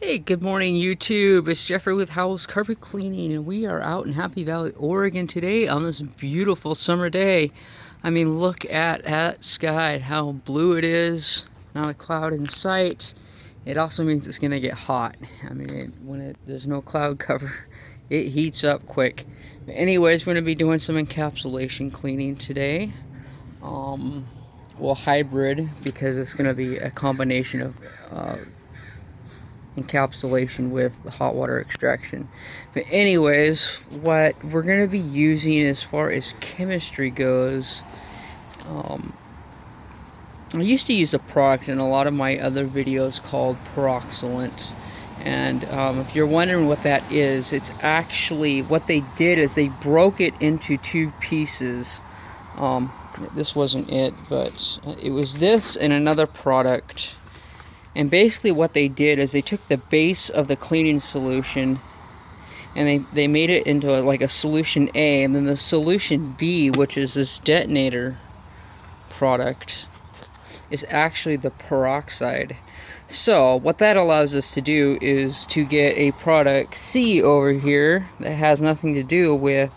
Hey, good morning, YouTube. It's Geoffrey with Howells Carpet Cleaning, and we are out in Happy Valley, Oregon today on this beautiful summer day. I mean, look at that sky, how blue it is, not a cloud in sight. It also means it's going to get hot. I mean, there's no cloud cover, it heats up quick. But anyways, we're going to be doing some encapsulation cleaning today. Um, well, hybrid, because it's going to be a combination of encapsulation with hot water extraction. But anyways, what we're going to be using as far as chemistry goes, I used to use a product in a lot of my other videos called peroxylant. And if you're wondering what that is, it's actually what they did is they broke it into two pieces. This wasn't it, but it was this and another product. And basically what they did is they took the base of the cleaning solution and they made it into like a solution A, and then the solution B, which is this detonator product, is actually the peroxide. So what that allows us to do is to get a product C over here that has nothing to do with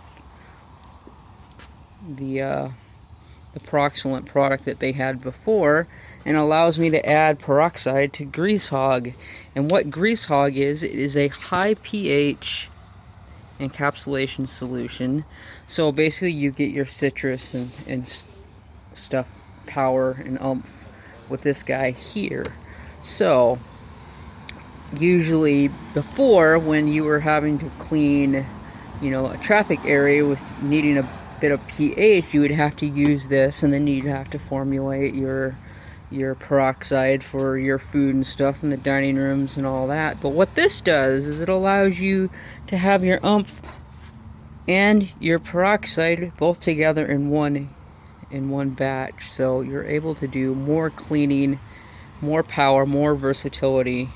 the peroxylant product that they had before, and allows me to add peroxide to Grease Hog. And what Grease Hog is, it is a high pH encapsulation solution. So basically you get your citrus and stuff, power and oomph with this guy here. So usually before, when you were having to clean, a traffic area with needing a bit of pH, you would have to use this, and then you'd have to formulate your peroxide for your food and stuff in the dining rooms and all that. But what this does is it allows you to have your umph and your peroxide both together in one batch. So you're able to do more cleaning, more power, more versatility.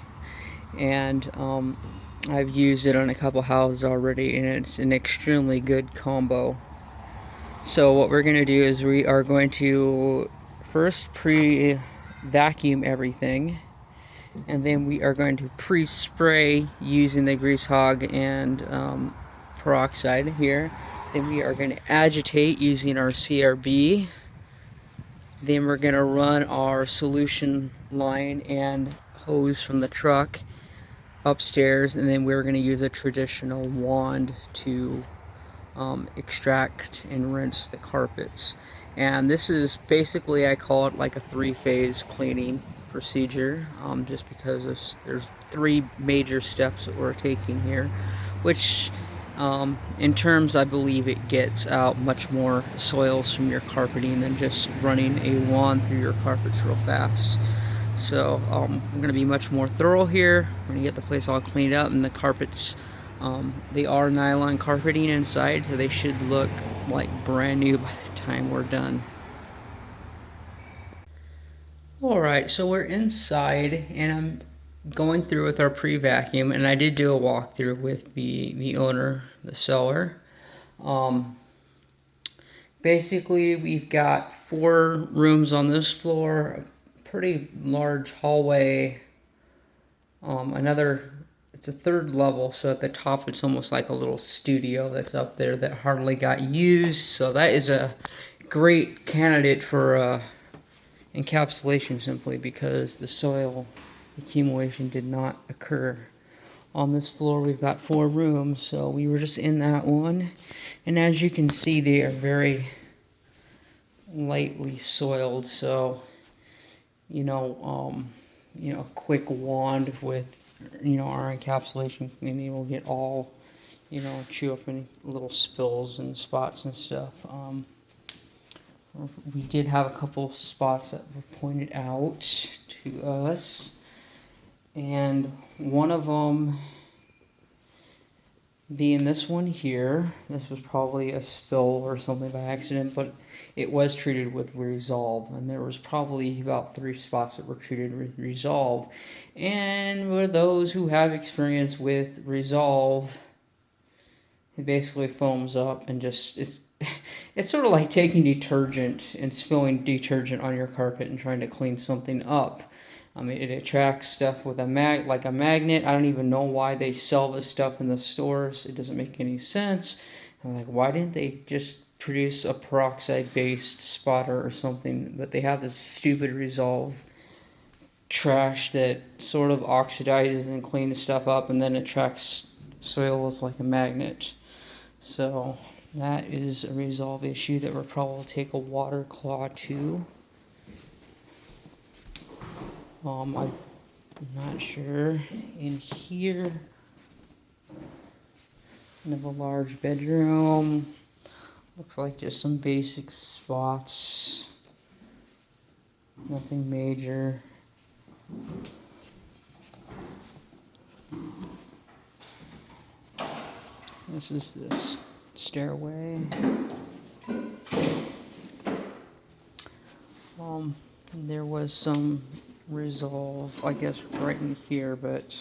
And I've used it on a couple houses already, and it's an extremely good combo. So what we're going to do is we are going to first pre-vacuum everything, and then we are going to pre-spray using the Grease Hog and peroxide here. Then we are going to agitate using our CRB. Then we're going to run our solution line and hose from the truck upstairs, and then we're going to use a traditional wand to extract and rinse the carpets. And this is basically, I call it like a three-phase cleaning procedure, just because there's three major steps that we're taking here, which in terms, I believe it gets out much more soils from your carpeting than just running a wand through your carpets real fast. So we're going to be much more thorough here. We're going to get the place all cleaned up, and the carpets, they are nylon carpeting inside, so they should look like brand new by the time we're done. Alright, so we're inside, and I'm going through with our pre-vacuum, and I did do a walkthrough with the owner, the seller. Basically, we've got 4 rooms on this floor, a pretty large hallway, it's a 3rd level, so at the top it's almost like a little studio that's up there that hardly got used, so that is a great candidate for encapsulation, simply because the soil accumulation did not occur. On this floor we've got 4 rooms, so we were just in that one, and as you can see, they are very lightly soiled, so a quick wand with our encapsulation cleaning will get all chew up any little spills and spots and stuff. We did have a couple spots that were pointed out to us, and one of them being this one here. This was probably a spill or something by accident, but it was treated with Resolve, and there was probably about 3 spots that were treated with Resolve. And for those who have experience with Resolve, it basically foams up and just it's sort of like taking detergent and spilling detergent on your carpet and trying to clean something up. It attracts stuff with like a magnet. I don't even know why they sell this stuff in the stores. It doesn't make any sense. I'm like, why didn't they just produce a peroxide-based spotter or something? But they have this stupid Resolve trash that sort of oxidizes and cleans stuff up, and then attracts soils like a magnet. So that is a Resolve issue that we'll probably take a water claw to. I'm not sure. In here, we have a large bedroom. Looks like just some basic spots. Nothing major. This is this stairway. There was some Resolve, I guess, right in here, but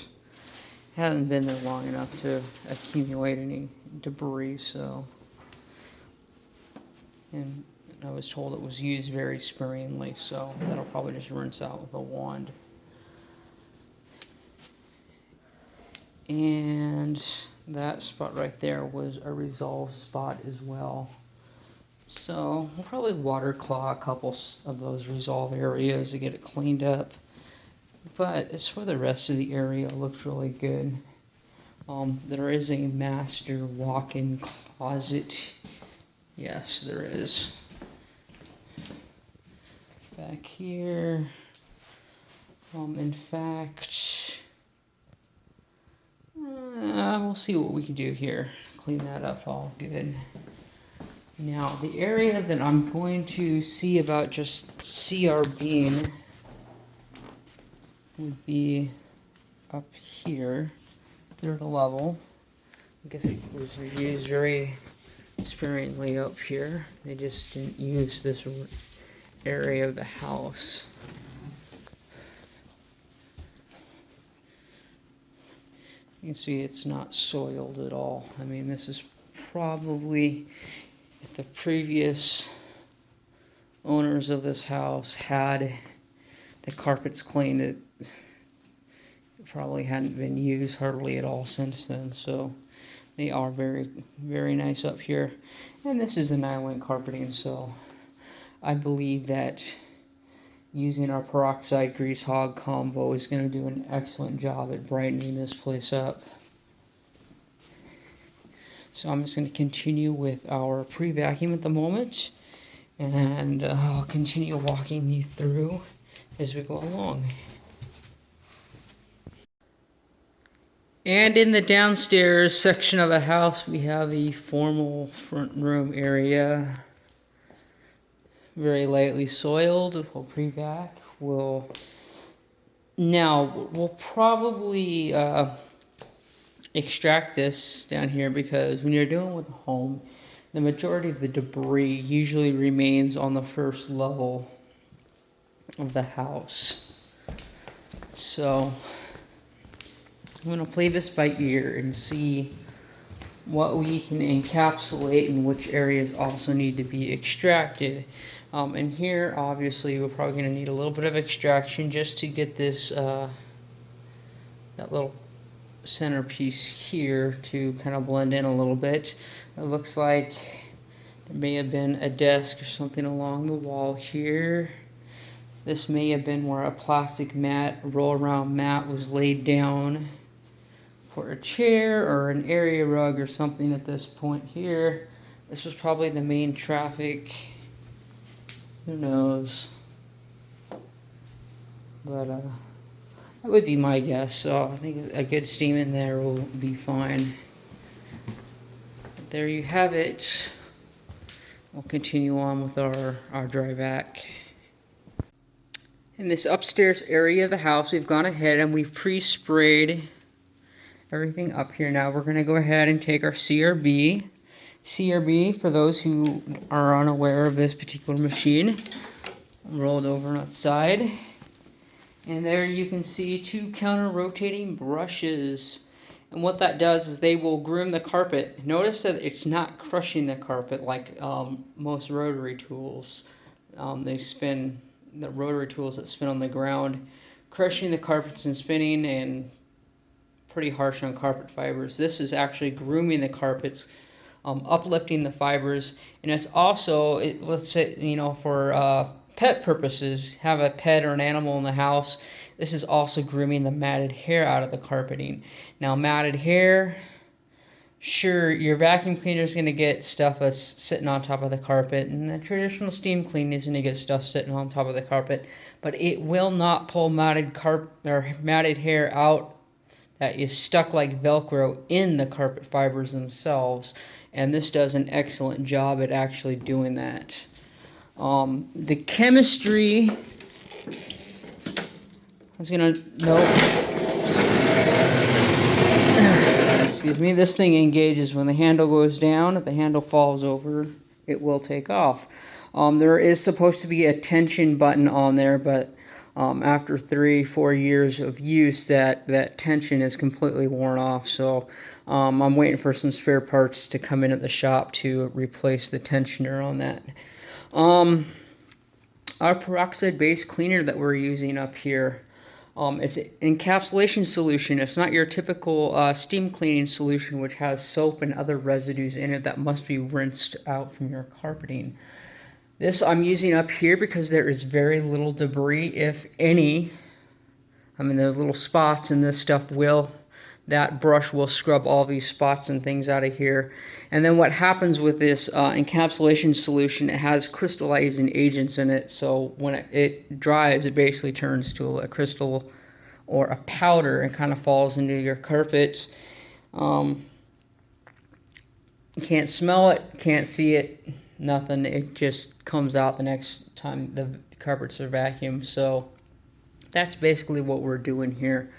hasn't been there long enough to accumulate any debris, so. And I was told it was used very sparingly, so that'll probably just rinse out with a wand. And that spot right there was a Resolve spot as well. So we'll probably water claw a couple of those Resolve areas to get it cleaned up. But as for the rest of the area, it looks really good. There is a master walk-in closet. Yes, there is. Back here. In fact, we'll see what we can do here. Clean that up all good. Now, the area that I'm going to see about just CRBing would be up here, third level. I guess it was used very sparingly up here. They just didn't use this area of the house. You can see it's not soiled at all. I mean, this is probably, if the previous owners of this house had the carpets cleaned, it probably hadn't been used hardly at all since then. So they are very, very nice up here. And this is a 9-link carpeting, so I believe that using our peroxide grease hog combo is going to do an excellent job at brightening this place up. So I'm just going to continue with our pre-vacuum at the moment, and I'll continue walking you through as we go along. And in the downstairs section of the house, we have a formal front room area. Very lightly soiled. We'll pre-vac. We'll probably extract this down here, because when you're dealing with a home, the majority of the debris usually remains on the first level of the house. So I'm going to play this by ear and see what we can encapsulate and which areas also need to be extracted. And here, obviously, we're probably going to need a little bit of extraction just to get this, that little centerpiece here to kind of blend in a little bit. It looks like there may have been a desk or something along the wall here. This may have been where a plastic mat, roll-around mat, was laid down for a chair or an area rug or something at this point here. This was probably the main traffic. Who knows? But that would be my guess. So I think a good steam in there will be fine. But there you have it. We'll continue on with our dry vac. In this upstairs area of the house, we've gone ahead and we've pre-sprayed everything up here. Now we're going to go ahead and take our CRB. CRB, for those who are unaware of this particular machine, rolled over on its side. And there you can see 2 counter-rotating brushes. And what that does is they will groom the carpet. Notice that it's not crushing the carpet like most rotary tools. The rotary tools that spin on the ground crushing the carpets and spinning, and pretty harsh on carpet fibers. This is actually grooming the carpets, uplifting the fibers, and it's also, let's say, for pet purposes, have a pet or an animal in the house. This is also grooming the matted hair out of the carpeting. Now, matted hair, sure, your vacuum cleaner is going to get stuff that's sitting on top of the carpet, and the traditional steam cleaner is going to get stuff sitting on top of the carpet, but it will not pull matted hair out that is stuck like Velcro in the carpet fibers themselves, and this does an excellent job at actually doing that. The chemistry, I was going to note, excuse me, this thing engages when the handle goes down. If the handle falls over, it will take off. There is supposed to be a tension button on there, but after 3-4 years of use, that tension is completely worn off. So I'm waiting for some spare parts to come in at the shop to replace the tensioner on that. Our peroxide-based cleaner that we're using up here, it's an encapsulation solution. It's not your typical steam cleaning solution, which has soap and other residues in it that must be rinsed out from your carpeting. This I'm using up here because there is very little debris, if any. I mean, there's little spots, and that brush will scrub all these spots and things out of here. And then what happens with this encapsulation solution, it has crystallizing agents in it, so when it dries, it basically turns to a crystal or a powder and kind of falls into your carpet. You can't smell it, can't see it, nothing. It just comes out the next time the carpets are vacuumed. So that's basically what we're doing here.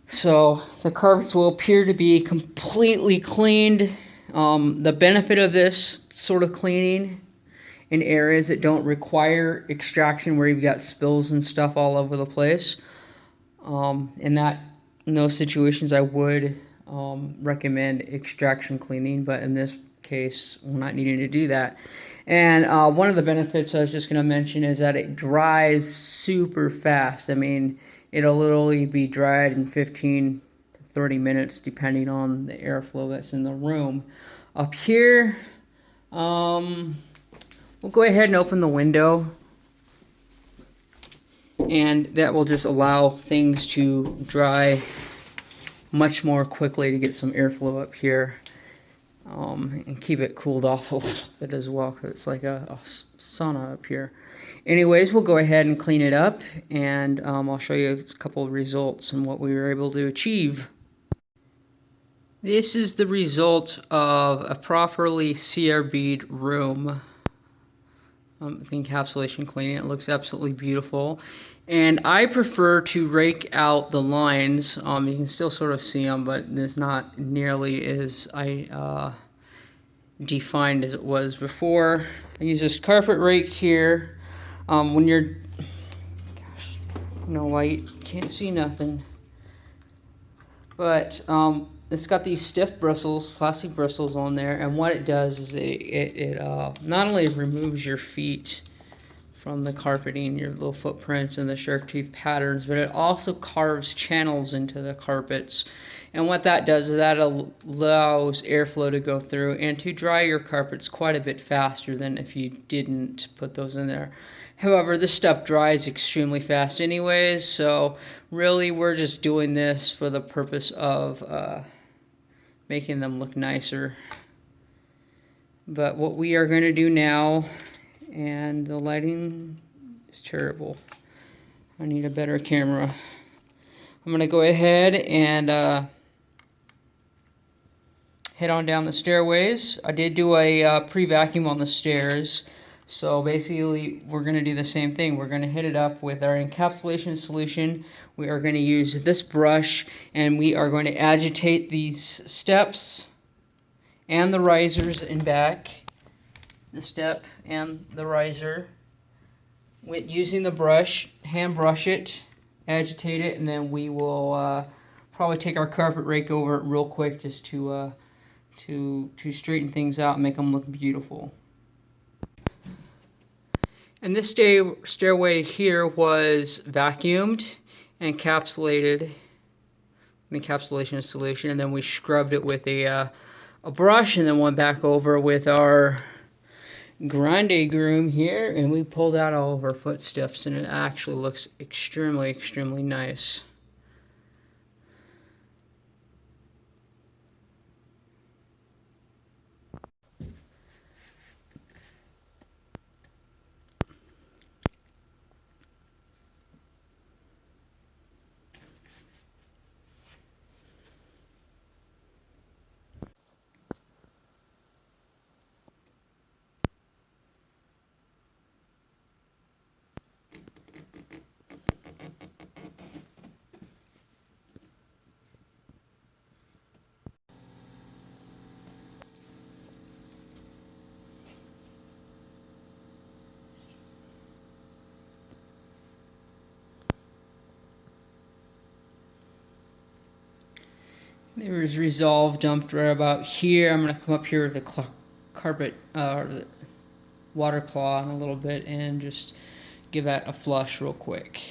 So the carpets will appear to be completely cleaned. The benefit of this sort of cleaning in areas that don't require extraction, where you've got spills and stuff all over the place, in those situations I would recommend extraction cleaning, but in this case we're not needing to do that. And one of the benefits I was just going to mention is that it dries super fast. I mean, it'll literally be dried in 15 to 30 minutes depending on the airflow that's in the room. Up here, we'll go ahead and open the window, and that will just allow things to dry much more quickly to get some airflow up here, and keep it cooled off a little bit as well, because it's like a sauna up here. Anyways, we'll go ahead and clean it up, and I'll show you a couple of results and what we were able to achieve. This is the result of a properly CRB'd room. The encapsulation cleaning, it looks absolutely beautiful. And I prefer to rake out the lines. You can still sort of see them, but it's not nearly as defined as it was before. I use this carpet rake here. When you're, gosh, no light, can't see nothing. But it's got these stiff bristles, plastic bristles on there, and what it does is it not only removes your feet from the carpeting, your little footprints and the shark tooth patterns, but it also carves channels into the carpets. And what that does is that allows airflow to go through and to dry your carpets quite a bit faster than if you didn't put those in there. However, this stuff dries extremely fast anyways, so really we're just doing this for the purpose of making them look nicer. But what we are going to do now, and the lighting is terrible, I need a better camera. I'm going to go ahead and head on down the stairways. I did do a pre-vacuum on the stairs. So basically, we're going to do the same thing. We're going to hit it up with our encapsulation solution. We are going to use this brush, and we are going to agitate these steps and the risers in back. The step and the riser. With using the brush, hand brush it, agitate it, and then we will probably take our carpet rake over it real quick just to straighten things out and make them look beautiful. And this stairway here was vacuumed and encapsulated, the encapsulation solution, and then we scrubbed it with a brush, and then went back over with our grande groom here, and we pulled out all of our footsteps, and it actually looks extremely, extremely nice. There is resolve dumped right about here. I'm going to come up here with the carpet, the water claw in a little bit and just give that a flush real quick.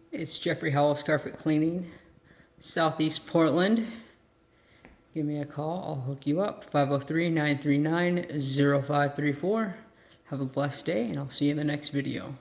It's Geoffrey Howells Carpet Cleaning, Southeast Portland. Give me a call, I'll hook you up, 503-939-0534. Have a blessed day, and I'll see you in the next video.